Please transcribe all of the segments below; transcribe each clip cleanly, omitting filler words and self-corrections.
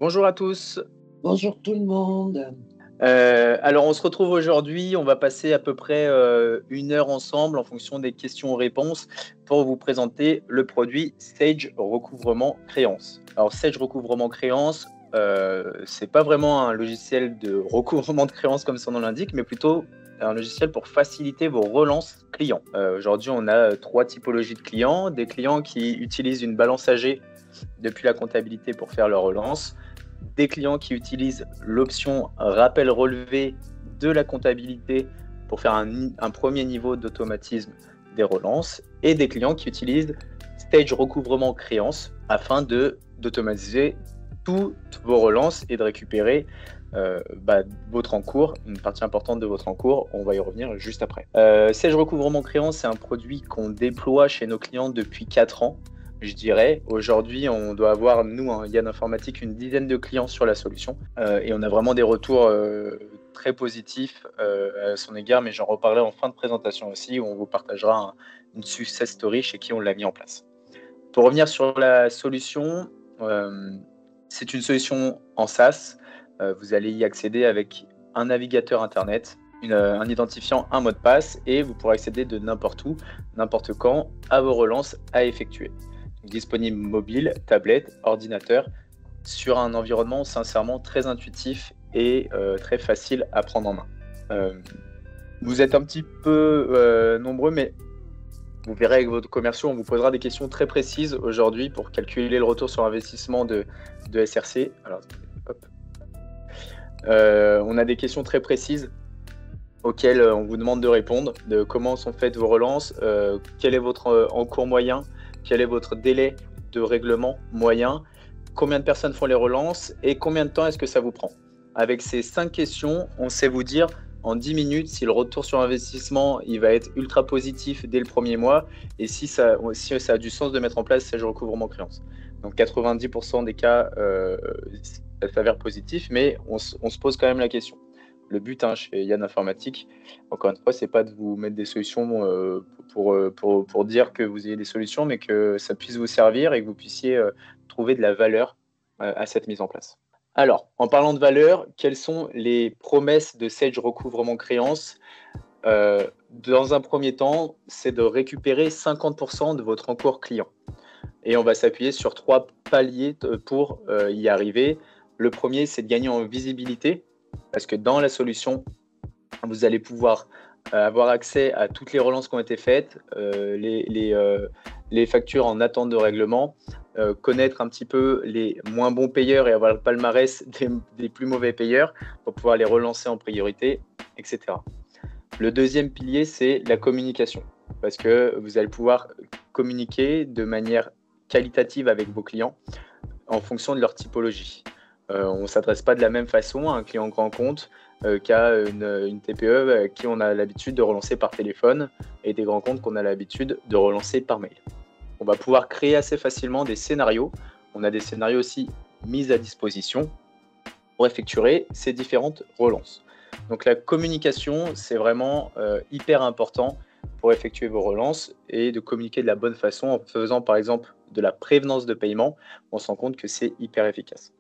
Bonjour à tous. Bonjour tout le monde. Alors on se retrouve aujourd'hui, on va passer à peu près, 1 heure ensemble en fonction des questions-réponses pour vous présenter le produit Sage Recouvrement Créance. Alors Sage Recouvrement Créance, c'est pas vraiment un logiciel de recouvrement de créances comme son nom l'indique, mais plutôt un logiciel pour faciliter vos relances clients. Aujourd'hui, on a 3 typologies de clients. Des clients qui utilisent une balance AG depuis la comptabilité pour faire leur relance, des clients qui utilisent l'option rappel relevé de la comptabilité pour faire un premier niveau d'automatisme des relances, et des clients qui utilisent Sage Recouvrement Créance afin d'automatiser toutes vos relances et de récupérer votre encours, une partie importante de votre encours. On va y revenir juste après. Sage Recouvrement Créance, c'est un produit qu'on déploie chez nos clients depuis 4 ans. Je dirais, aujourd'hui, on doit avoir, nous, Yann Informatique, une dizaine de clients sur la solution. Et on a vraiment des retours très positifs à son égard, mais j'en reparlerai en fin de présentation aussi, où on vous partagera une success story chez qui on l'a mis en place. Pour revenir sur la solution, c'est une solution en SaaS. Vous allez y accéder avec un navigateur Internet, un identifiant, un mot de passe, et vous pourrez accéder de n'importe où, n'importe quand, à vos relances à effectuer. Disponible mobile, tablette, ordinateur, sur un environnement sincèrement très intuitif et très facile à prendre en main. Vous êtes un petit peu nombreux, mais vous verrez avec votre commerciaux, on vous posera des questions très précises aujourd'hui pour calculer le retour sur investissement de SRC. Alors, hop. On a des questions très précises auxquelles on vous demande de répondre, de comment sont faites vos relances, quel est votre encours moyen, quel est votre délai de règlement moyen, combien de personnes font les relances et combien de temps est-ce que ça vous prend. Avec ces 5 questions, on sait vous dire en 10 minutes si le retour sur investissement il va être ultra positif dès le premier mois et si ça a du sens de mettre en place Sage Recouvrement Créance. Donc 90% des cas, ça s'avère positif, mais on se pose quand même la question. Le but chez Yann Informatique, encore une fois, c'est pas de vous mettre des solutions pour dire que vous ayez des solutions, mais que ça puisse vous servir et que vous puissiez trouver de la valeur à cette mise en place. Alors, en parlant de valeur, quelles sont les promesses de Sage Recouvrement Créance ? Dans un premier temps, c'est de récupérer 50% de votre encours client. Et on va s'appuyer sur 3 paliers pour y arriver. Le premier, c'est de gagner en visibilité, parce que dans la solution, vous allez pouvoir avoir accès à toutes les relances qui ont été faites, les factures en attente de règlement, connaître un petit peu les moins bons payeurs et avoir le palmarès des plus mauvais payeurs pour pouvoir les relancer en priorité, etc. Le deuxième pilier, c'est la communication, parce que vous allez pouvoir communiquer de manière qualitative avec vos clients en fonction de leur typologie. On ne s'adresse pas de la même façon à un client grand compte qu'à une TPE à qui on a l'habitude de relancer par téléphone et des grands comptes qu'on a l'habitude de relancer par mail. On va pouvoir créer assez facilement des scénarios. On a des scénarios aussi mis à disposition pour effectuer ces différentes relances. Donc la communication, c'est vraiment hyper important pour effectuer vos relances et de communiquer de la bonne façon en faisant par exemple de la prévenance de paiement. On se rend compte que c'est hyper efficace.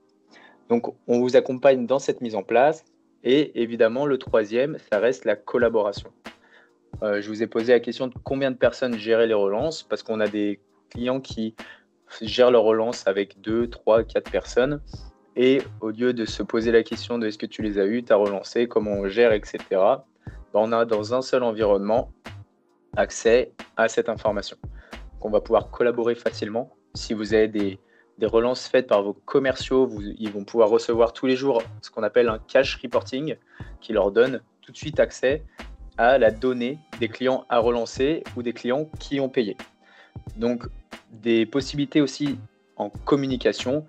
Donc on vous accompagne dans cette mise en place et évidemment le troisième, ça reste la collaboration. Je vous ai posé la question de combien de personnes géraient les relances parce qu'on a des clients qui gèrent leurs relances avec 2, 3, 4 personnes. Et au lieu de se poser la question de est-ce que tu les as eues, tu as relancé, comment on gère, etc., on a dans un seul environnement accès à cette information. Donc on va pouvoir collaborer facilement. Si vous avez des relances faites par vos commerciaux, ils vont pouvoir recevoir tous les jours ce qu'on appelle un cash reporting qui leur donne tout de suite accès à la donnée des clients à relancer ou des clients qui ont payé. Donc des possibilités aussi en communication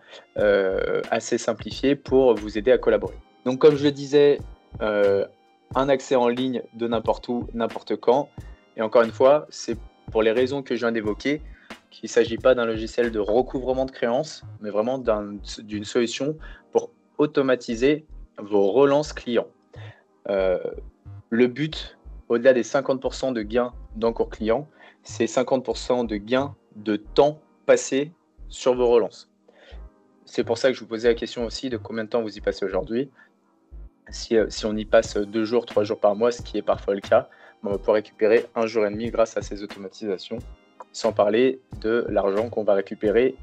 assez simplifiées pour vous aider à collaborer. Donc comme je le disais, un accès en ligne de n'importe où, n'importe quand. Et encore une fois, c'est pour les raisons que je viens d'évoquer qu'il ne s'agit pas d'un logiciel de recouvrement de créances, mais vraiment d'une solution pour automatiser vos relances clients. Le but, au-delà des 50% de gains d'encours client, c'est 50% de gains de temps passé sur vos relances. c'est pour ça que je vous posais la question aussi de combien de temps vous y passez aujourd'hui. Si on y passe 2 jours, 3 jours par mois, ce qui est parfois le cas, on va pouvoir récupérer 1 jour et demi grâce à ces automatisations, sans parler de l'argent qu'on va récupérer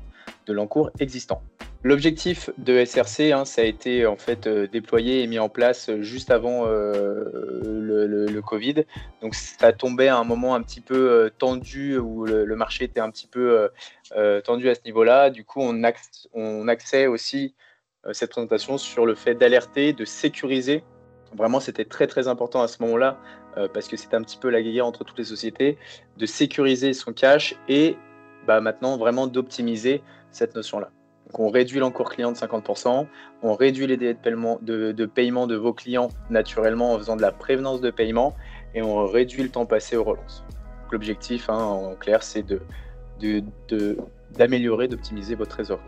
de l'encours existant. L'objectif de SRC, ça a été en fait déployé et mis en place juste avant le Covid. Donc ça tombait à un moment un petit peu tendu où le marché était un petit peu tendu à ce niveau-là. Du coup, on axait aussi cette présentation sur le fait d'alerter, de sécuriser. Vraiment, c'était très très important à ce moment-là parce que c'était un petit peu la guerre entre toutes les sociétés, de sécuriser son cash et maintenant vraiment d'optimiser cette notion-là. Donc, on réduit l'encours client de 50%, on réduit les délais de paiement de vos clients naturellement en faisant de la prévenance de paiement et on réduit le temps passé aux relances. Donc, l'objectif, en clair, c'est d'améliorer, d'optimiser votre trésorerie.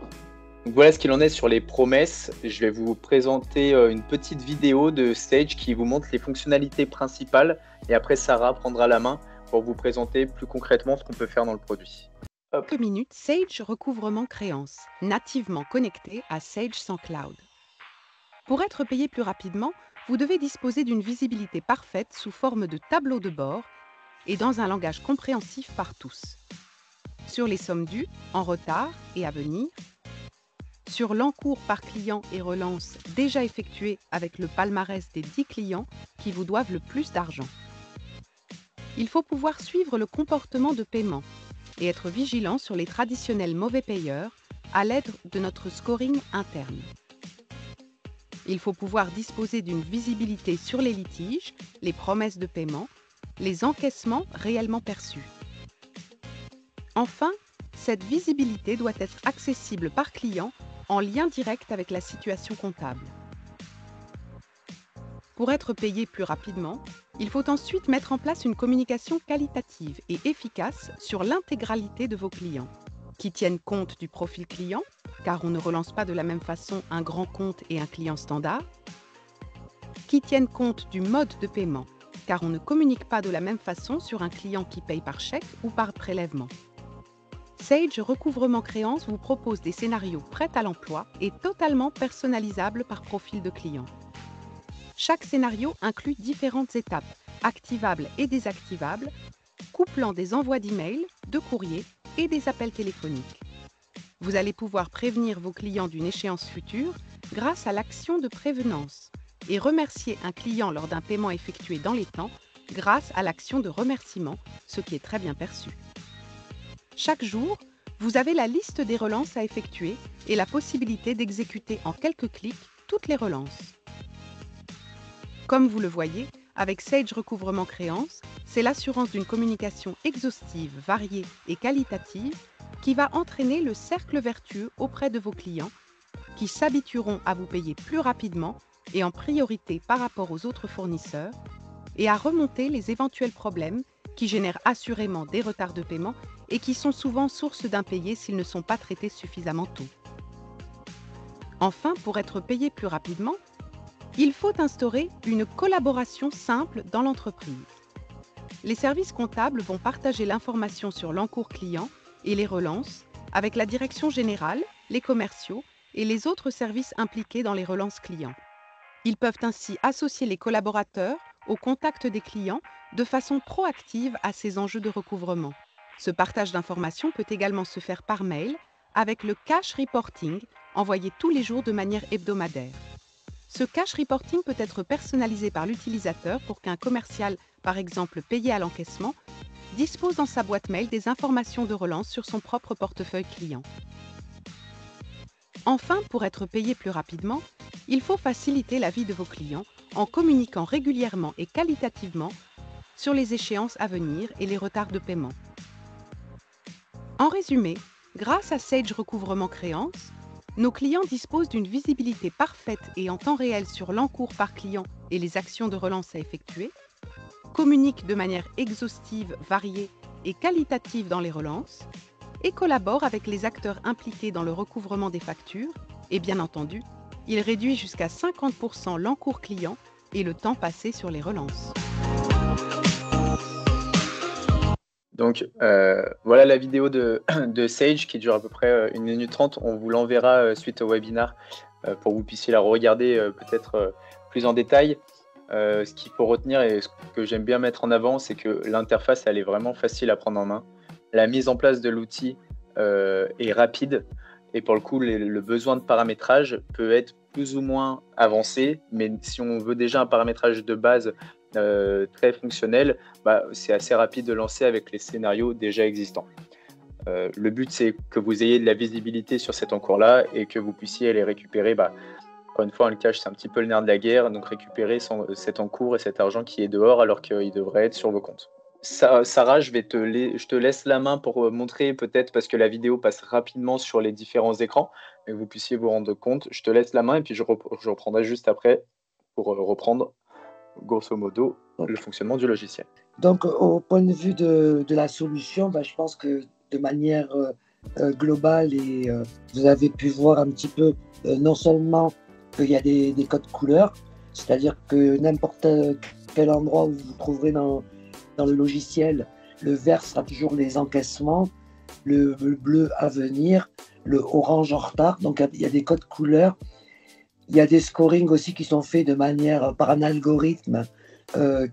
Donc, voilà ce qu'il en est sur les promesses. Je vais vous présenter une petite vidéo de Sage qui vous montre les fonctionnalités principales et après Sarah prendra la main pour vous présenter plus concrètement ce qu'on peut faire dans le produit. Quelques minutes, Sage Recouvrement Créances, nativement connecté à Sage sans cloud. Pour être payé plus rapidement, vous devez disposer d'une visibilité parfaite sous forme de tableau de bord et dans un langage compréhensif par tous. Sur les sommes dues, en retard et à venir, sur l'encours par client et relance déjà effectué avec le palmarès des 10 clients qui vous doivent le plus d'argent. Il faut pouvoir suivre le comportement de paiement et être vigilant sur les traditionnels mauvais payeurs à l'aide de notre scoring interne. Il faut pouvoir disposer d'une visibilité sur les litiges, les promesses de paiement, les encaissements réellement perçus. Enfin, cette visibilité doit être accessible par client en lien direct avec la situation comptable. Pour être payé plus rapidement, il faut ensuite mettre en place une communication qualitative et efficace sur l'intégralité de vos clients, qui tiennent compte du profil client, car on ne relance pas de la même façon un grand compte et un client standard, qui tiennent compte du mode de paiement, car on ne communique pas de la même façon sur un client qui paye par chèque ou par prélèvement. Sage Recouvrement Créances vous propose des scénarios prêts à l'emploi et totalement personnalisables par profil de client. Chaque scénario inclut différentes étapes, activables et désactivables, couplant des envois d'emails, de courriers et des appels téléphoniques. Vous allez pouvoir prévenir vos clients d'une échéance future grâce à l'action de prévenance et remercier un client lors d'un paiement effectué dans les temps grâce à l'action de remerciement, ce qui est très bien perçu. Chaque jour, vous avez la liste des relances à effectuer et la possibilité d'exécuter en quelques clics toutes les relances. Comme vous le voyez, avec Sage Recouvrement Créances, c'est l'assurance d'une communication exhaustive, variée et qualitative qui va entraîner le cercle vertueux auprès de vos clients qui s'habitueront à vous payer plus rapidement et en priorité par rapport aux autres fournisseurs et à remonter les éventuels problèmes qui génèrent assurément des retards de paiement et qui sont souvent source d'impayés s'ils ne sont pas traités suffisamment tôt. Enfin, pour être payé plus rapidement, il faut instaurer une collaboration simple dans l'entreprise. Les services comptables vont partager l'information sur l'encours client et les relances avec la direction générale, les commerciaux et les autres services impliqués dans les relances clients. Ils peuvent ainsi associer les collaborateurs au contact des clients de façon proactive à ces enjeux de recouvrement. Ce partage d'informations peut également se faire par mail avec le cash reporting envoyé tous les jours de manière hebdomadaire. Ce cash reporting peut être personnalisé par l'utilisateur pour qu'un commercial, par exemple payé à l'encaissement, dispose dans sa boîte mail des informations de relance sur son propre portefeuille client. Enfin, pour être payé plus rapidement, il faut faciliter la vie de vos clients en communiquant régulièrement et qualitativement sur les échéances à venir et les retards de paiement. En résumé, grâce à Sage Recouvrement Créances, nos clients disposent d'une visibilité parfaite et en temps réel sur l'encours par client et les actions de relance à effectuer, communiquent de manière exhaustive, variée et qualitative dans les relances, et collaborent avec les acteurs impliqués dans le recouvrement des factures, et bien entendu, il réduit jusqu'à 50% l'encours client et le temps passé sur les relances. Donc voilà la vidéo de Sage qui dure à peu près 1 minute 30. On vous l'enverra suite au webinar pour que vous puissiez la regarder peut-être plus en détail. Ce qu'il faut retenir et ce que j'aime bien mettre en avant, c'est que l'interface elle est vraiment facile à prendre en main. La mise en place de l'outil est rapide et pour le coup le besoin de paramétrage peut être plus ou moins avancé, mais si on veut déjà un paramétrage de base très fonctionnel, c'est assez rapide de lancer avec les scénarios déjà existants. Le but, c'est que vous ayez de la visibilité sur cet encours-là et que vous puissiez les récupérer. Encore une fois, le cash, c'est un petit peu le nerf de la guerre, donc récupérer cet encours et cet argent qui est dehors alors qu'il devrait être sur vos comptes. Sarah, je te laisse la main pour montrer peut-être, parce que la vidéo passe rapidement sur les différents écrans, et que vous puissiez vous rendre compte. Je te laisse la main et puis je reprendrai juste après pour reprendre grosso modo le fonctionnement du logiciel. Donc, au point de vue de la solution, je pense que de manière globale, et vous avez pu voir un petit peu non seulement qu'il y a des codes couleurs, c'est-à-dire que n'importe quel endroit où vous vous trouverez dans le logiciel, le vert sera toujours les encaissements, le bleu à venir, le orange en retard. Donc, il y a des codes couleurs. Il y a des scorings aussi qui sont faits de manière par un algorithme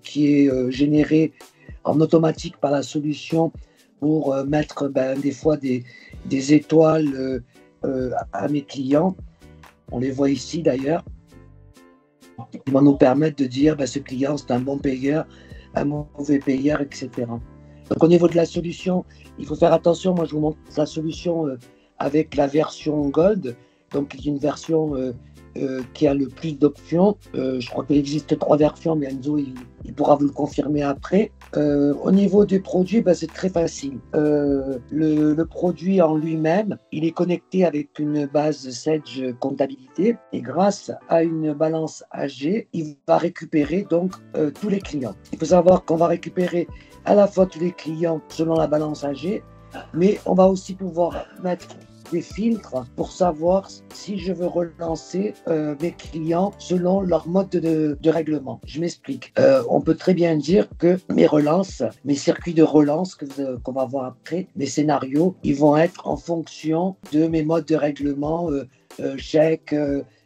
qui est généré en automatique par la solution pour mettre des fois des étoiles à mes clients. On les voit ici d'ailleurs. Ils vont nous permettre de dire ce client c'est un bon payeur, un mauvais payeur, etc. Donc au niveau de la solution, il faut faire attention. Moi je vous montre la solution avec la version Gold, donc une version qui a le plus d'options. Je crois qu'il existe 3 versions, mais Enzo il pourra vous le confirmer après. Au niveau des produits, c'est très facile. Le produit en lui-même, il est connecté avec une base Sage comptabilité et grâce à une balance AG, il va récupérer donc tous les clients. Il faut savoir qu'on va récupérer à la fois tous les clients selon la balance AG, mais on va aussi pouvoir mettre des filtres pour savoir si je veux relancer mes clients selon leur mode de règlement. Je m'explique. On peut très bien dire que mes relances, mes circuits de relance qu'on va voir après, mes scénarios, ils vont être en fonction de mes modes de règlement, chèque,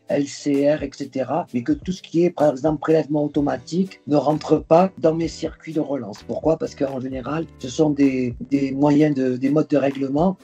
LCR, etc. Mais que tout ce qui est, par exemple, prélèvement automatique ne rentre pas dans mes circuits de relance. Pourquoi ? Parce qu'en général, ce sont des moyens, des modes de règlement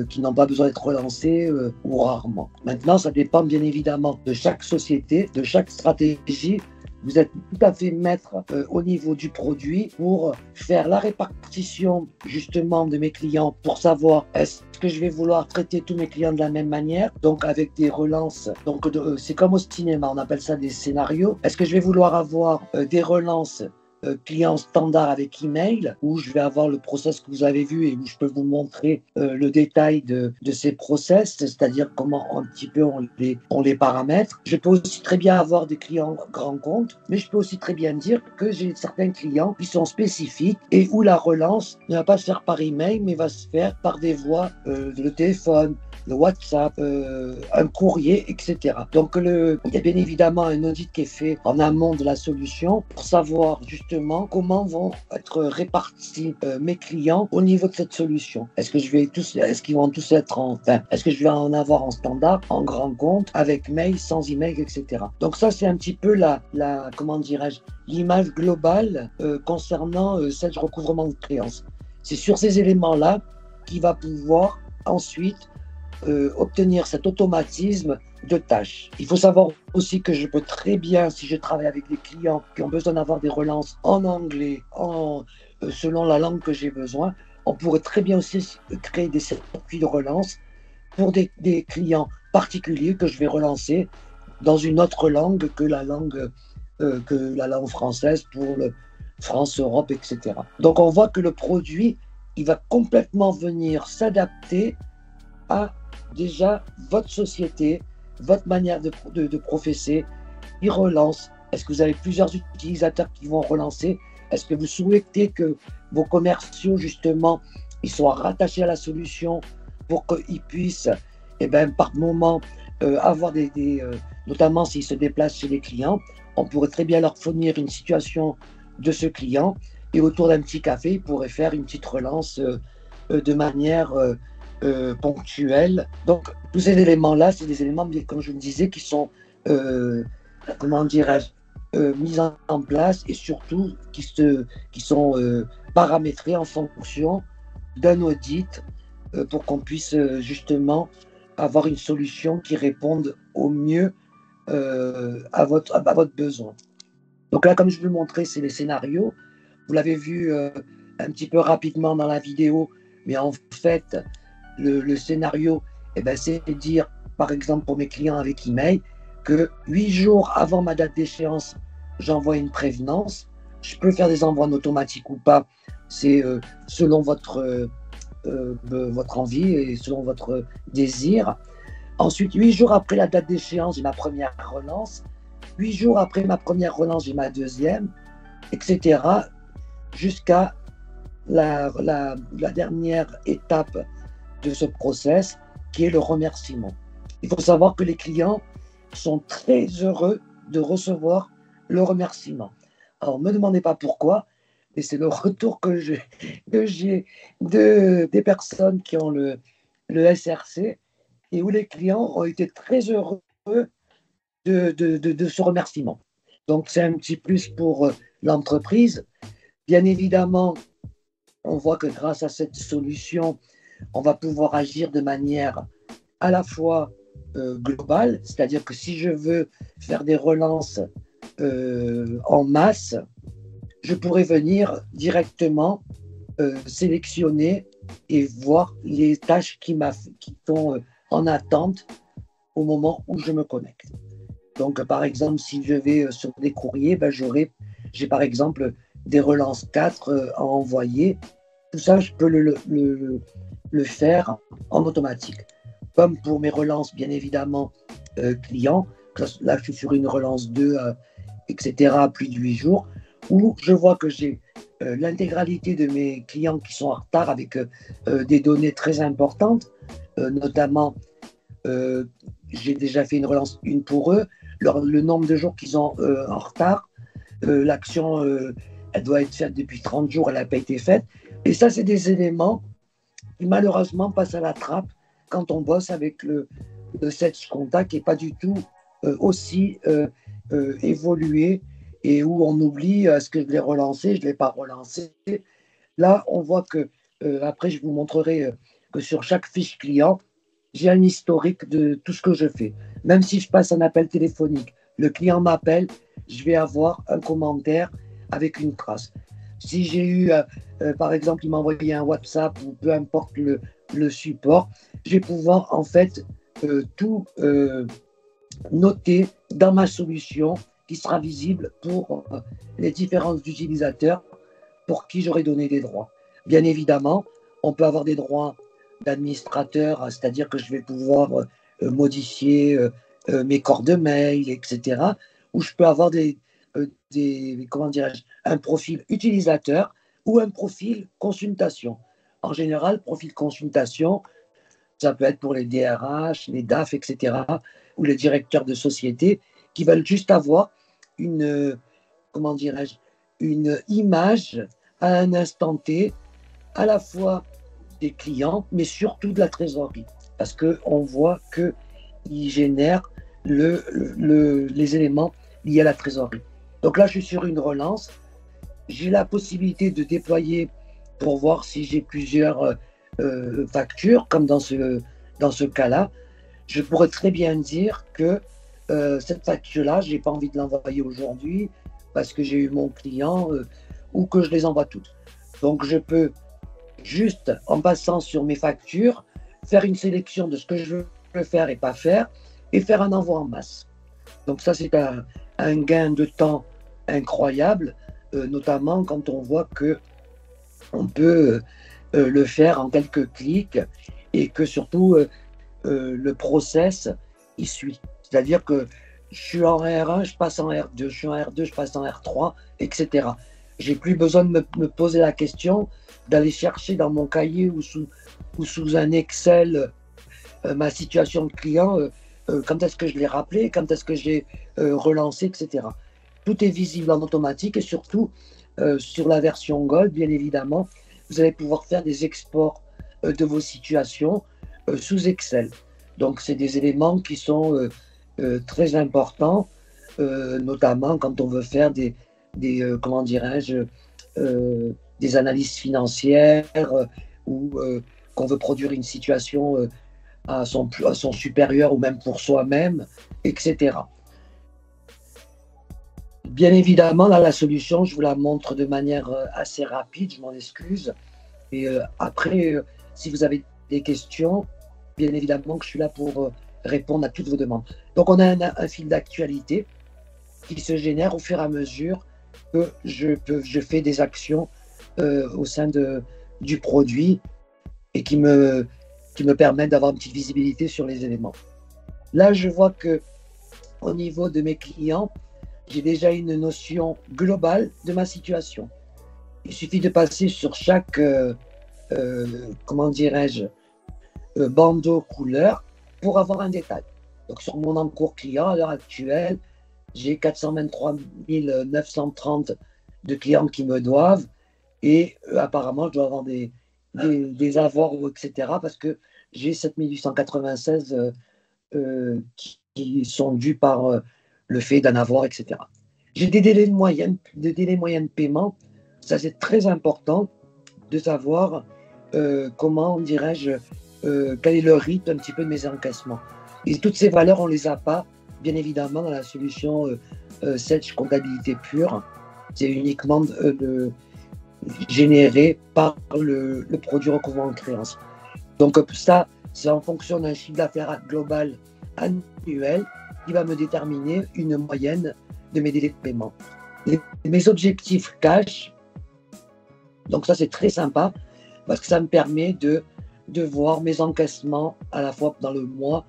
qui n'ont pas besoin d'être relancés ou rarement. Maintenant, ça dépend bien évidemment de chaque société, de chaque stratégie. Vous êtes tout à fait maître au niveau du produit pour faire la répartition justement de mes clients pour savoir est-ce que je vais vouloir traiter tous mes clients de la même manière, donc avec des relances. Donc c'est comme au cinéma, on appelle ça des scénarios. Est-ce que je vais vouloir avoir des relances client standard avec email, où je vais avoir le process que vous avez vu et où je peux vous montrer le détail de ces process, c'est-à-dire comment un petit peu on les paramètre. Je peux aussi très bien avoir des clients grands comptes, mais je peux aussi très bien dire que j'ai certains clients qui sont spécifiques et où la relance ne va pas se faire par email, mais va se faire par des voies, le téléphone, le WhatsApp, un courrier, etc. Donc il y a bien évidemment un audit qui est fait en amont de la solution pour savoir justement comment vont être répartis mes clients au niveau de cette solution. Est-ce qu'ils vont tous être est-ce que je vais en avoir en standard, en grand compte, avec mail, sans email, etc. Donc ça c'est un petit peu comment dirais-je, l'image globale concernant cette recouvrement de créances. C'est sur ces éléments-là qu'il va pouvoir ensuite obtenir cet automatisme de tâches. Il faut savoir aussi que je peux très bien, si je travaille avec des clients qui ont besoin d'avoir des relances en anglais, selon la langue que j'ai besoin, on pourrait très bien aussi créer des circuits de relance pour des clients particuliers que je vais relancer dans une autre langue que la langue française pour le France, Europe, etc. Donc on voit que le produit, il va complètement venir s'adapter à déjà votre société, votre manière de professer. Il relance. Est-ce que vous avez plusieurs utilisateurs qui vont relancer? Est-ce que vous souhaitez que vos commerciaux, justement, ils soient rattachés à la solution pour qu'ils puissent, par moment, avoir notamment s'ils se déplacent chez les clients, on pourrait très bien leur fournir une situation de ce client et autour d'un petit café, il pourrait faire une petite relance de manière ponctuelle. Donc, tous ces éléments-là, c'est des éléments, comme je le disais, qui sont, comment dirais-je, mis en place et surtout qui sont paramétrés en fonction d'un audit pour qu'on puisse justement avoir une solution qui réponde au mieux à votre besoin. Donc là, comme je vous le montrais, c'est les scénarios. Vous l'avez vu un petit peu rapidement dans la vidéo, mais en fait, le scénario, c'est dire, par exemple, pour mes clients avec email, que 8 jours avant ma date d'échéance, j'envoie une prévenance. Je peux faire des envois en automatique ou pas. C'est selon votre envie et selon votre désir. Ensuite, 8 jours après la date d'échéance, j'ai ma première relance. 8 jours après ma première relance, j'ai ma deuxième, etc. Jusqu'à la dernière étape de ce process, qui est le remerciement. Il faut savoir que les clients sont très heureux de recevoir le remerciement. Alors, ne me demandez pas pourquoi, mais c'est le retour que j'ai des personnes qui ont le SRC et où les clients ont été très heureux de ce remerciement. Donc, c'est un petit plus pour l'entreprise. Bien évidemment, on voit que grâce à cette solution, on va pouvoir agir de manière à la fois globale, c'est-à-dire que si je veux faire des relances en masse, je pourrais venir directement sélectionner et voir les tâches qui sont en attente au moment où je me connecte. Donc, par exemple, si je vais sur des courriers, j'ai par exemple des relances 4 à envoyer. Tout ça, je peux le faire en automatique. Comme pour mes relances, bien évidemment, clients. Là, je suis sur une relance 2, etc., à plus de 8 jours, où je vois que j'ai l'intégralité de mes clients qui sont en retard avec des données très importantes, notamment, j'ai déjà fait une relance 1 pour eux, le nombre de jours qu'ils ont en retard, l'action, elle doit être faite depuis 30 jours, elle n'a pas été faite. Et ça, c'est des éléments qui malheureusement passent à la trappe quand on bosse avec le Sales Contact qui n'est pas du tout aussi évolué et où on oublie est-ce que je l'ai relancé, je ne l'ai pas relancé. Là, on voit que, après, je vous montrerai que sur chaque fiche client, j'ai un historique de tout ce que je fais. Même si je passe un appel téléphonique, le client m'appelle, je vais avoir un commentaire avec une trace. Si j'ai eu, par exemple, il m'a envoyé un WhatsApp ou peu importe le support, je vais pouvoir en fait tout noter dans ma solution qui sera visible pour les différents utilisateurs pour qui j'aurai donné des droits. Bien évidemment, on peut avoir des droits d'administrateur, c'est-à-dire que je vais pouvoir modifier mes corps de mail, etc. Ou je peux avoir comment dirais-je, un profil utilisateur ou un profil consultation. En général, profil consultation, ça peut être pour les DRH, les DAF, etc., ou les directeurs de société qui veulent juste avoir comment dirais-je, une image à un instant T, à la fois des clients, mais surtout de la trésorerie. Parce qu'on voit qu'ils génèrent les éléments liés à la trésorerie. Donc là, je suis sur une relance. J'ai la possibilité de déployer pour voir si j'ai plusieurs factures, comme dans ce cas-là. Je pourrais très bien dire que cette facture-là, je n'ai pas envie de l'envoyer aujourd'hui parce que j'ai eu mon client ou que je les envoie toutes. Donc, je peux juste, en passant sur mes factures, faire une sélection de ce que je veux faire et pas faire et faire un envoi en masse. Donc ça, c'est un gain de temps incroyable, notamment quand on voit qu'on peut le faire en quelques clics et que surtout le process il suit. C'est-à-dire que je suis en R1, je passe en R2, je suis en R2, je passe en R3, etc. J'ai plus besoin de me poser la question d'aller chercher dans mon cahier ou sous un Excel ma situation de client, quand est-ce que je l'ai rappelé, quand est-ce que j'ai relancé, etc. Tout est visible en automatique et surtout, sur la version Gold, bien évidemment, vous allez pouvoir faire des exports de vos situations sous Excel. Donc, c'est des éléments qui sont très importants, notamment quand on veut faire comment dirais-je, des analyses financières ou qu'on veut produire une situation à son supérieur ou même pour soi-même, etc. Bien évidemment, là, la solution, je vous la montre de manière assez rapide, je m'en excuse. Et après, si vous avez des questions, bien évidemment que je suis là pour répondre à toutes vos demandes. Donc, on a un fil d'actualité qui se génère au fur et à mesure que je fais des actions au sein du produit et qui me permettent d'avoir une petite visibilité sur les éléments. Là, je vois que au niveau de mes clients, j'ai déjà une notion globale de ma situation. Il suffit de passer sur chaque, comment dirais-je, bandeau couleur pour avoir un détail. Donc, sur mon encours client, à l'heure actuelle, j'ai 423 930 de clients qui me doivent et apparemment, je dois avoir des avoirs, etc. parce que j'ai 7896 qui sont dus par le fait d'en avoir, etc. J'ai des délais moyens de paiement. Ça, c'est très important de savoir comment, dirais-je, quel est le rythme un petit peu de mes encaissements. Et toutes ces valeurs, on ne les a pas, bien évidemment, dans la solution Sage Comptabilité Pure. C'est uniquement généré par le produit recouvrement de créances. Donc ça, c'est en fonction d'un chiffre d'affaires global annuel qui va me déterminer une moyenne de mes délais de paiement. Mes objectifs cash, donc ça c'est très sympa parce que ça me permet de voir mes encaissements à la fois dans le mois,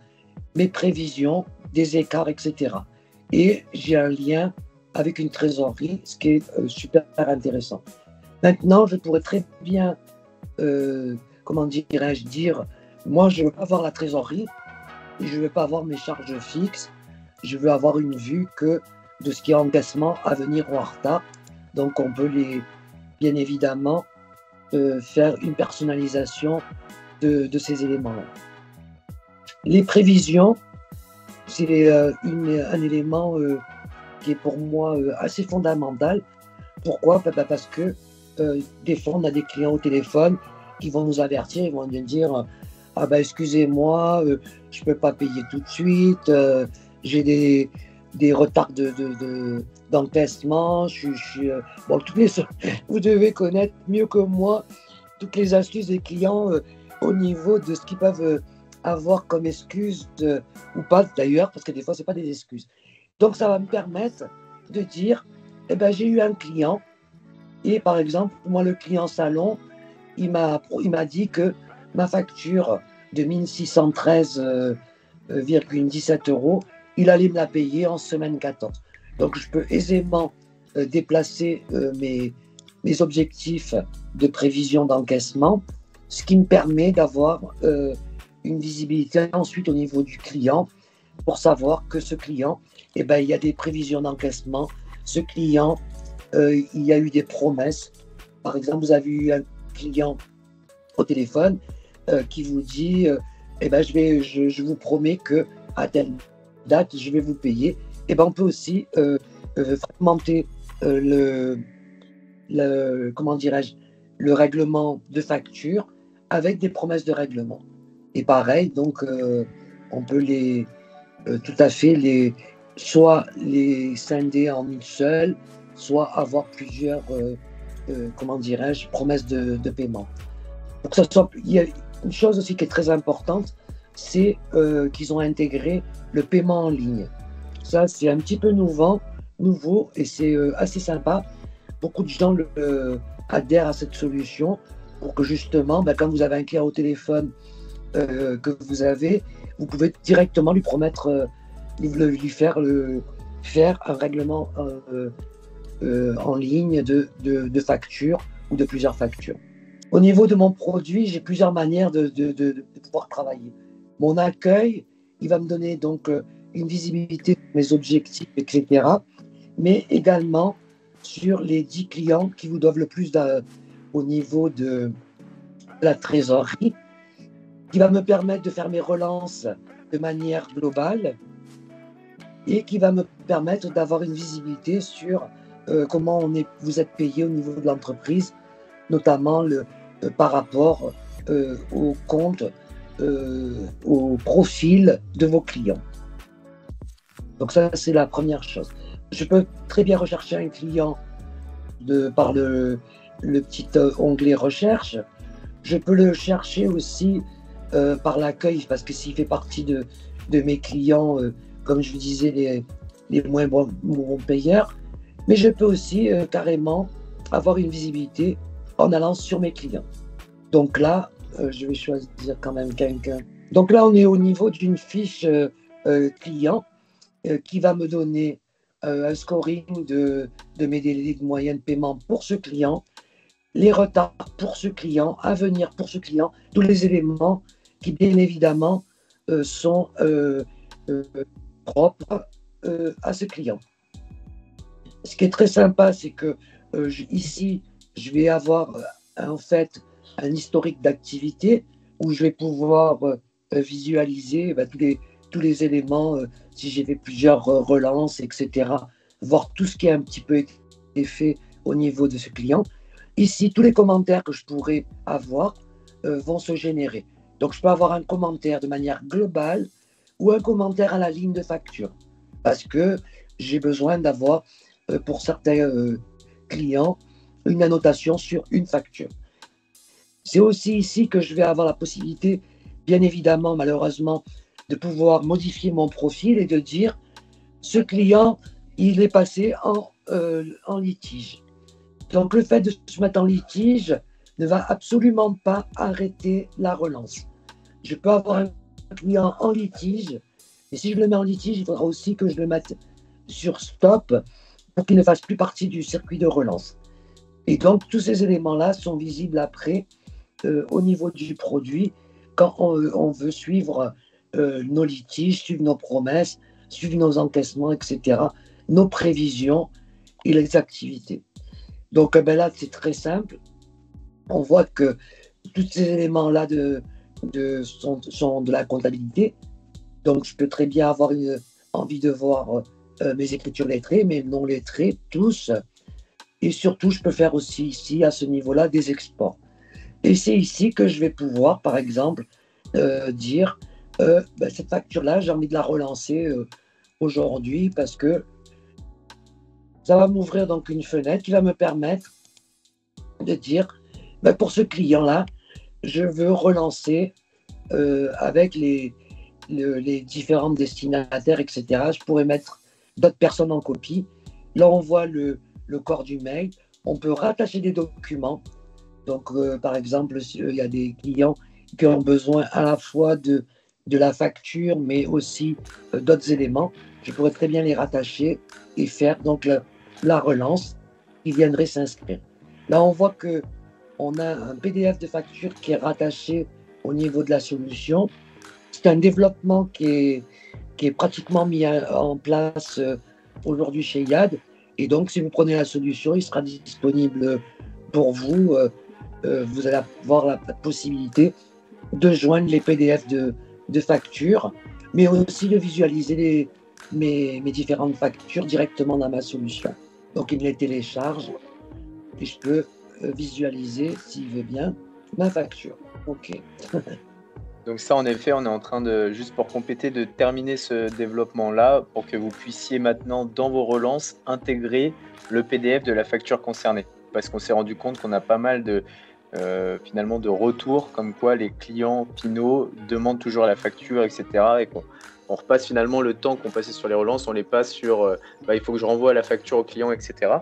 mes prévisions, des écarts, etc. Et j'ai un lien avec une trésorerie, ce qui est super intéressant. Maintenant, je pourrais très bien, comment dirais-je, dire, moi je ne veux pas avoir la trésorerie, je ne veux pas avoir mes charges fixes, je veux avoir une vue que de ce qui est encaissement à venir ou en retard. Donc on peut bien évidemment faire une personnalisation de ces éléments-là. Les prévisions, c'est un élément qui est pour moi assez fondamental. Pourquoi ? Parce que des fois, on a des clients au téléphone qui vont nous avertir, ils vont nous dire « Ah ben excusez-moi, je ne peux pas payer tout de suite, j'ai des retards d'encaissement, bon, vous devez connaître mieux que moi toutes les astuces des clients au niveau de ce qu'ils peuvent avoir comme excuses ou pas d'ailleurs, parce que des fois, ce n'est pas des excuses. Donc, ça va me permettre de dire, eh ben, j'ai eu un client et par exemple, moi, le client salon, il m'a dit que ma facture de 1613,17 €, il allait me la payer en semaine 14. Donc, je peux aisément déplacer mes objectifs de prévision d'encaissement, ce qui me permet d'avoir une visibilité ensuite au niveau du client pour savoir que ce client, eh ben, il y a des prévisions d'encaissement. Ce client, il y a eu des promesses. Par exemple, vous avez eu un client au téléphone qui vous dit eh ben, je vous promets qu'à telle date, je vais vous payer. Eh ben, on peut aussi fragmenter comment dirais-je, le règlement de facture avec des promesses de règlement. Et pareil, donc, on peut tout à fait soit les scinder en une seule, soit avoir plusieurs, comment dirais-je, promesses de paiement. Pour que ça soit, il y a une chose aussi qui est très importante, c'est qu'ils ont intégré le paiement en ligne. Ça, c'est un petit peu nouveau et c'est assez sympa. Beaucoup de gens adhèrent à cette solution pour que justement, quand vous avez un client au téléphone que vous pouvez directement lui promettre, lui faire un règlement en ligne de factures ou de plusieurs factures. Au niveau de mon produit, j'ai plusieurs manières de pouvoir travailler. Mon accueil, il va me donner donc une visibilité de mes objectifs, etc. Mais également, sur les 10 clients qui vous doivent le plus au niveau de la trésorerie, qui va me permettre de faire mes relances de manière globale et qui va me permettre d'avoir une visibilité sur comment vous êtes payé au niveau de l'entreprise, notamment par rapport au compte, au profil de vos clients. Donc ça, c'est la première chose. Je peux très bien rechercher un client par le petit onglet recherche. Je peux le chercher aussi par l'accueil, parce que s'il fait partie de mes clients, comme je vous disais, les moins bons payeurs. Mais je peux aussi carrément avoir une visibilité en allant sur mes clients. Donc là, je vais choisir quand même quelqu'un. Donc là, on est au niveau d'une fiche client qui va me donner un scoring de mes délais de moyenne de paiement pour ce client, les retards pour ce client, à venir pour ce client, tous les éléments qui, bien évidemment, sont propres à ce client. Ce qui est très sympa, c'est que ici, je vais avoir en fait un historique d'activité où je vais pouvoir visualiser tous les éléments, si j'ai fait plusieurs relances, etc., voir tout ce qui a un petit peu été fait au niveau de ce client. Ici, tous les commentaires que je pourrais avoir vont se générer. Donc, je peux avoir un commentaire de manière globale ou un commentaire à la ligne de facture parce que j'ai besoin d'avoir, pour certains clients, une annotation sur une facture. C'est aussi ici que je vais avoir la possibilité, bien évidemment, malheureusement, de pouvoir modifier mon profil et de dire ce client, il est passé en litige. Donc, le fait de se mettre en litige ne va absolument pas arrêter la relance. Je peux avoir un client en litige, et si je le mets en litige, il faudra aussi que je le mette sur stop pour qu'il ne fasse plus partie du circuit de relance. Et donc, tous ces éléments-là sont visibles après au niveau du produit quand on veut suivre nos litiges, suivre nos promesses, suivre nos encaissements, etc., nos prévisions et les activités. Donc là, c'est très simple. On voit que tous ces éléments-là sont de la comptabilité. Donc, je peux très bien avoir envie de voir mes écritures lettrées, mes non lettrées, tous. Et surtout, je peux faire aussi ici, à ce niveau-là, des exports. Et c'est ici que je vais pouvoir, par exemple, dire cette facture-là, j'ai envie de la relancer aujourd'hui parce que ça va m'ouvrir donc une fenêtre qui va me permettre de dire, pour ce client-là, je veux relancer avec les différents destinataires, etc. Je pourrais mettre d'autres personnes en copie. Là, on voit le corps du mail. On peut rattacher des documents. Donc, par exemple, il y a des clients qui ont besoin à la fois de la facture, mais aussi d'autres éléments. Je pourrais très bien les rattacher et faire donc la relance qui viendrait s'inscrire. Là, on voit qu'on a un PDF de facture qui est rattaché au niveau de la solution. C'est un développement qui est pratiquement mis en place aujourd'hui chez YAD. Et donc, si vous prenez la solution, il sera disponible pour vous. Vous allez avoir la possibilité de joindre les PDF de factures, mais aussi de visualiser mes différentes factures directement dans ma solution. Donc, il me les télécharge et je peux visualiser, s'il veut bien, ma facture. OK. Donc ça, en effet, on est en train de, juste pour compléter, de terminer ce développement-là pour que vous puissiez maintenant, dans vos relances, intégrer le PDF de la facture concernée. Parce qu'on s'est rendu compte qu'on a pas mal finalement de retours, comme quoi les clients finaux demandent toujours la facture, etc. Et qu'on repasse finalement le temps qu'on passait sur les relances, on les passe sur il faut que je renvoie la facture au client, etc.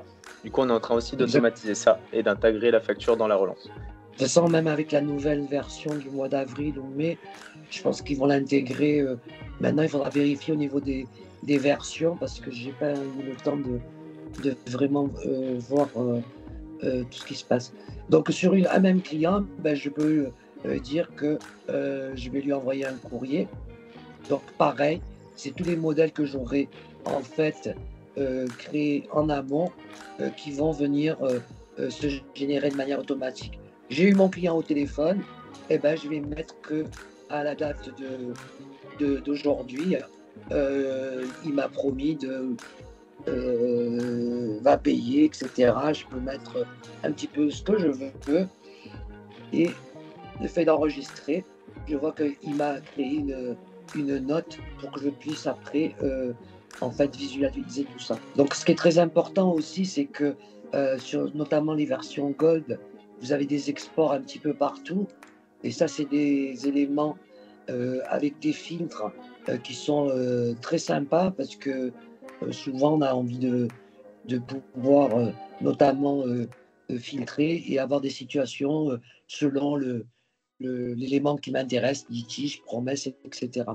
Du coup, on est en train aussi d'automatiser ça et d'intégrer la facture dans la relance. De toute façon, même avec la nouvelle version du mois d'avril ou mai, je pense qu'ils vont l'intégrer. Maintenant, il faudra vérifier au niveau des versions parce que je n'ai pas eu le temps de vraiment voir tout ce qui se passe. Donc, sur un même client, je peux dire que je vais lui envoyer un courrier. Donc, pareil, c'est tous les modèles que j'aurai en fait créés en amont qui vont venir se générer de manière automatique. J'ai eu mon client au téléphone, et ben, je vais mettre que à la date d'aujourd'hui, il m'a promis va payer, etc. Je peux mettre un petit peu ce que je veux. Et le fait d'enregistrer, je vois qu'il m'a créé une note pour que je puisse après en fait visualiser tout ça. Donc ce qui est très important aussi, c'est que sur notamment les versions Gold, vous avez des exports un petit peu partout. Et ça, c'est des éléments avec des filtres qui sont très sympas parce que souvent on a envie de pouvoir notamment filtrer et avoir des situations selon l'élément qui m'intéresse, litige, promesse, etc.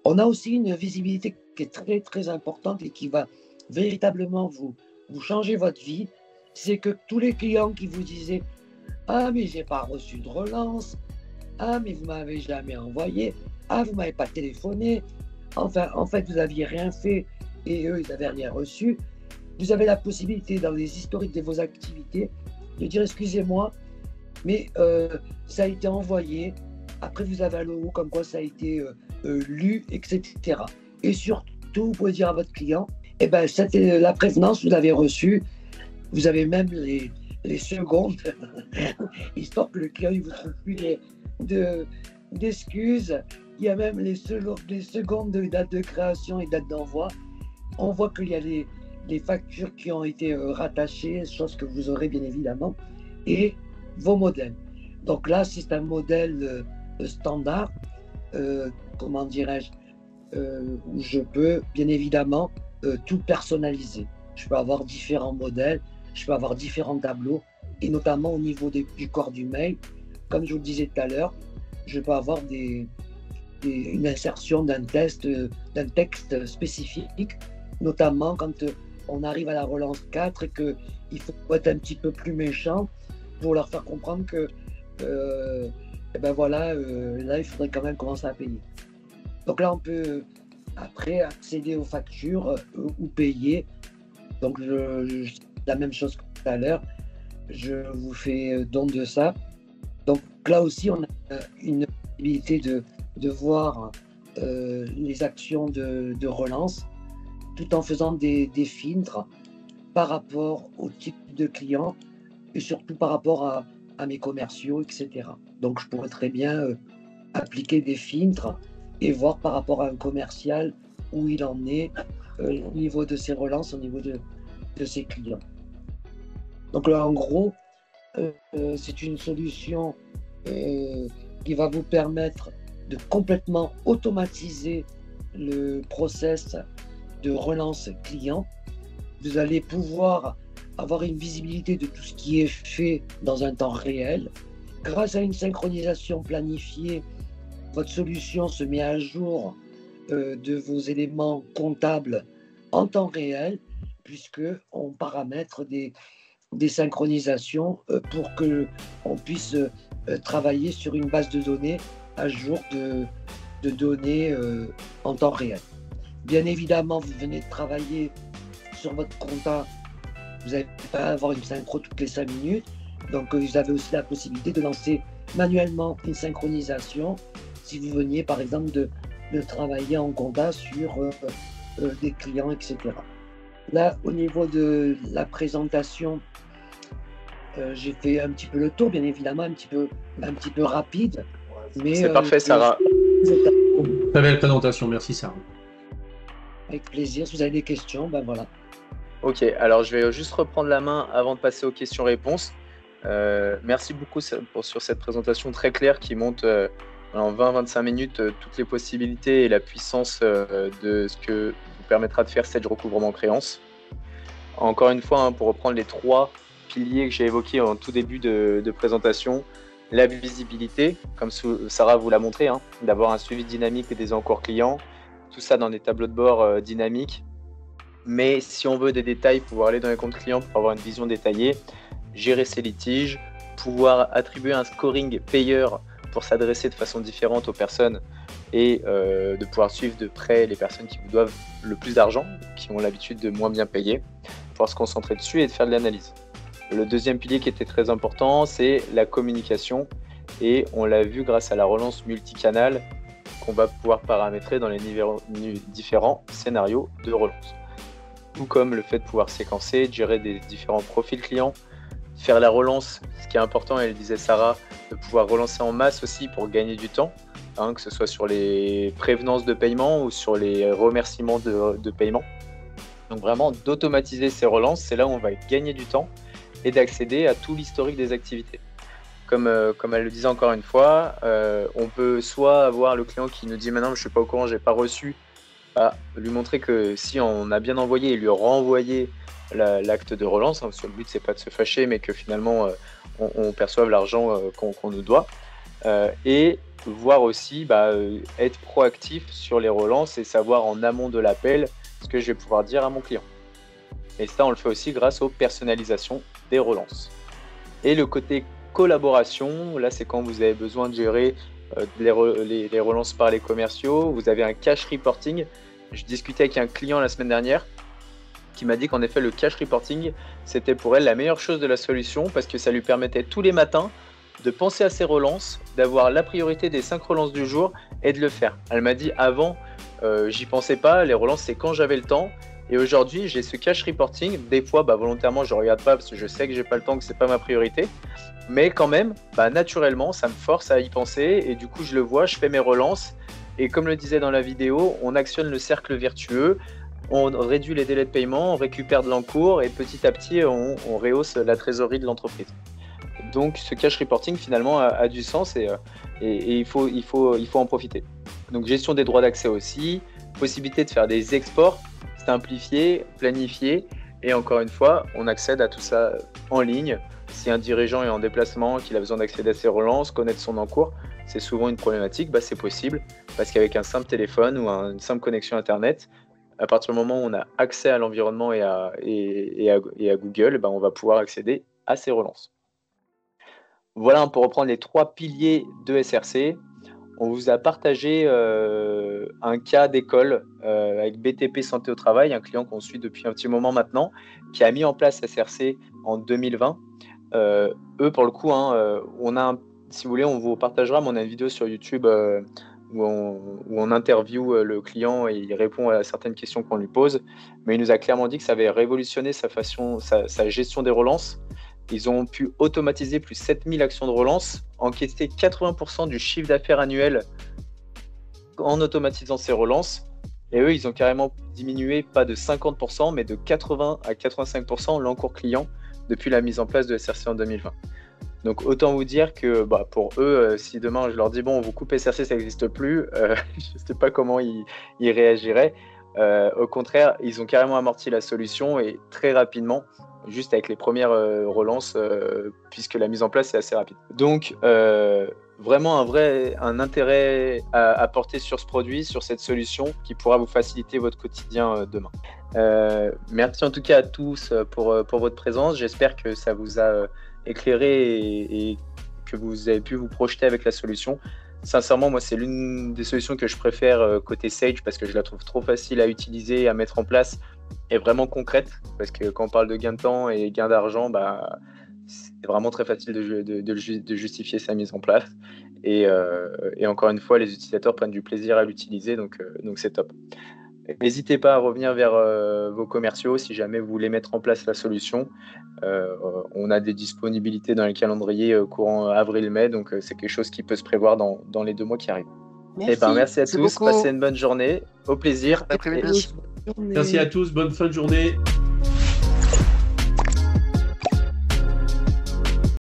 On a aussi une visibilité qui est très très importante et qui va véritablement vous changer votre vie. C'est que tous les clients qui vous disaient « Ah mais j'ai pas reçu de relance »,« Ah mais vous m'avez jamais envoyé »,« Ah vous m'avez pas téléphoné », enfin en fait vous n'aviez rien fait et eux ils n'avaient rien reçu. Vous avez la possibilité dans les historiques de vos activités de dire « Excusez-moi, mais ça a été envoyé ». Après vous avez un logo comme quoi ça a été lu, etc. Et surtout vous pouvez dire à votre client « Eh ben la prévenance vous l'avez reçue ». Vous avez même les secondes, histoire que le client ne vous trouve plus d'excuses. Il y a même les secondes de date de création et date d'envoi. On voit qu'il y a les factures qui ont été rattachées, chose que vous aurez bien évidemment, et vos modèles. Donc là, c'est un modèle standard, comment dirais-je, où je peux bien évidemment tout personnaliser. Je peux avoir différents modèles, je peux avoir différents tableaux, et notamment au niveau du corps du mail, comme je vous le disais tout à l'heure, je peux avoir une insertion d'un texte spécifique, notamment quand on arrive à la relance 4 et qu'il faut être un petit peu plus méchant pour leur faire comprendre que ben voilà, là il faudrait quand même commencer à payer. Donc là on peut après accéder aux factures ou payer. Donc la même chose que tout à l'heure, je vous fais don de ça. Donc là aussi on a une possibilité de voir les actions de relance tout en faisant des filtres par rapport au type de client et surtout par rapport à mes commerciaux, etc. Donc je pourrais très bien appliquer des filtres et voir par rapport à un commercial où il en est au niveau de ses relances, au niveau de ses clients. Donc là, en gros, c'est une solution qui va vous permettre de complètement automatiser le process de relance client. Vous allez pouvoir avoir une visibilité de tout ce qui est fait dans un temps réel. Grâce à une synchronisation planifiée, votre solution se met à jour de vos éléments comptables en temps réel, puisqu'on paramètre des synchronisations pour qu'on puisse travailler sur une base de données à jour de données en temps réel. Bien évidemment, vous venez de travailler sur votre compta, vous n'allez pas avoir une synchro toutes les 5 minutes, donc vous avez aussi la possibilité de lancer manuellement une synchronisation si vous veniez par exemple de travailler en compta sur des clients, etc. Là, au niveau de la présentation, j'ai fait un petit peu le tour, bien évidemment, un petit peu rapide. Mais c'est parfait, Sarah. Très belle présentation, merci Sarah. Avec plaisir, si vous avez des questions, ben voilà. Ok, alors je vais juste reprendre la main avant de passer aux questions-réponses. Merci beaucoup sur cette présentation très claire qui montre en 20-25 minutes toutes les possibilités et la puissance de ce que vous permettra de faire Sage recouvrement créance. Encore une fois, pour reprendre les 3 piliers que j'ai évoqués en tout début de présentation, la visibilité, comme Sarah vous l'a montré, d'avoir un suivi dynamique des encours clients, tout ça dans des tableaux de bord dynamiques. Mais si on veut des détails, pouvoir aller dans les comptes clients pour avoir une vision détaillée, gérer ses litiges, pouvoir attribuer un scoring payeur pour s'adresser de façon différente aux personnes et de pouvoir suivre de près les personnes qui vous doivent le plus d'argent, qui ont l'habitude de moins bien payer, pouvoir se concentrer dessus et de faire de l'analyse. Le deuxième pilier qui était très important, c'est la communication, et on l'a vu grâce à la relance multicanal qu'on va pouvoir paramétrer dans les différents scénarios de relance. Tout comme le fait de pouvoir séquencer, gérer des différents profils clients, faire la relance, ce qui est important, elle disait Sarah, de pouvoir relancer en masse aussi pour gagner du temps, que ce soit sur les prévenances de paiement ou sur les remerciements de paiement. Donc vraiment d'automatiser ces relances, c'est là où on va gagner du temps et d'accéder à tout l'historique des activités. Comme elle le disait encore une fois, on peut soit avoir le client qui nous dit maintenant je ne suis pas au courant, je n'ai pas reçu, lui montrer que si on a bien envoyé et lui renvoyer l'acte de relance, parce que le but c'est pas de se fâcher mais que finalement on perçoive l'argent qu'on nous doit, et voir aussi être proactif sur les relances et savoir en amont de l'appel ce que je vais pouvoir dire à mon client. Et ça on le fait aussi grâce aux personnalisations des relances. Et le côté collaboration, là c'est quand vous avez besoin de gérer les relances par les commerciaux, vous avez un cash reporting. Je discutais avec un client la semaine dernière qui m'a dit qu'en effet le cash reporting c'était pour elle la meilleure chose de la solution parce que ça lui permettait tous les matins de penser à ses relances, d'avoir la priorité des 5 relances du jour et de le faire. Elle m'a dit avant j'y pensais pas, les relances c'est quand j'avais le temps. Et aujourd'hui, j'ai ce cash reporting. Des fois, volontairement, je ne regarde pas parce que je sais que je n'ai pas le temps, que ce n'est pas ma priorité. Mais quand même, naturellement, ça me force à y penser. Et du coup, je le vois, je fais mes relances. Et comme le disait dans la vidéo, on actionne le cercle vertueux. On réduit les délais de paiement, on récupère de l'encours. Et petit à petit, on rehausse la trésorerie de l'entreprise. Donc, ce cash reporting, finalement, a du sens et il faut en profiter. Donc, gestion des droits d'accès aussi. Possibilité de faire des exports. Simplifier, planifier, et encore une fois, on accède à tout ça en ligne. Si un dirigeant est en déplacement, qu'il a besoin d'accéder à ses relances, connaître son encours, c'est souvent une problématique, c'est possible, parce qu'avec un simple téléphone ou une simple connexion Internet, à partir du moment où on a accès à l'environnement et à Google, on va pouvoir accéder à ces relances. Voilà pour reprendre les 3 piliers de SRC. On vous a partagé un cas d'école avec BTP Santé au Travail, un client qu'on suit depuis un petit moment maintenant, qui a mis en place SRC en 2020. Eux, pour le coup, si vous voulez, on vous partagera, mais on a une vidéo sur YouTube où on interviewe le client et il répond à certaines questions qu'on lui pose. Mais il nous a clairement dit que ça avait révolutionné sa gestion des relances. Ils ont pu automatiser plus 7000 actions de relance, encaisser 80% du chiffre d'affaires annuel en automatisant ces relances. Et eux, ils ont carrément diminué, pas de 50%, mais de 80 à 85% l'encours client depuis la mise en place de SRC en 2020. Donc autant vous dire que pour eux, si demain je leur dis on vous coupe SRC, ça n'existe plus, je ne sais pas comment ils réagiraient. Au contraire, ils ont carrément amorti la solution et très rapidement, juste avec les premières relances, puisque la mise en place est assez rapide. Donc vraiment un intérêt à porter sur ce produit, sur cette solution qui pourra vous faciliter votre quotidien demain. Merci en tout cas à tous pour votre présence. J'espère que ça vous a éclairé et que vous avez pu vous projeter avec la solution. Sincèrement, moi, c'est l'une des solutions que je préfère côté Sage parce que je la trouve trop facile à utiliser et à mettre en place et vraiment concrète. Parce que quand on parle de gain de temps et gain d'argent, c'est vraiment très facile de justifier sa mise en place. Et encore une fois, les utilisateurs prennent du plaisir à l'utiliser, donc c'est top. N'hésitez pas à revenir vers vos commerciaux si jamais vous voulez mettre en place la solution. On a des disponibilités dans les calendriers courant avril-mai, donc c'est quelque chose qui peut se prévoir dans les 2 mois qui arrivent. Merci à tous, passez une bonne journée, au plaisir. Merci à tous, bonne fin de journée.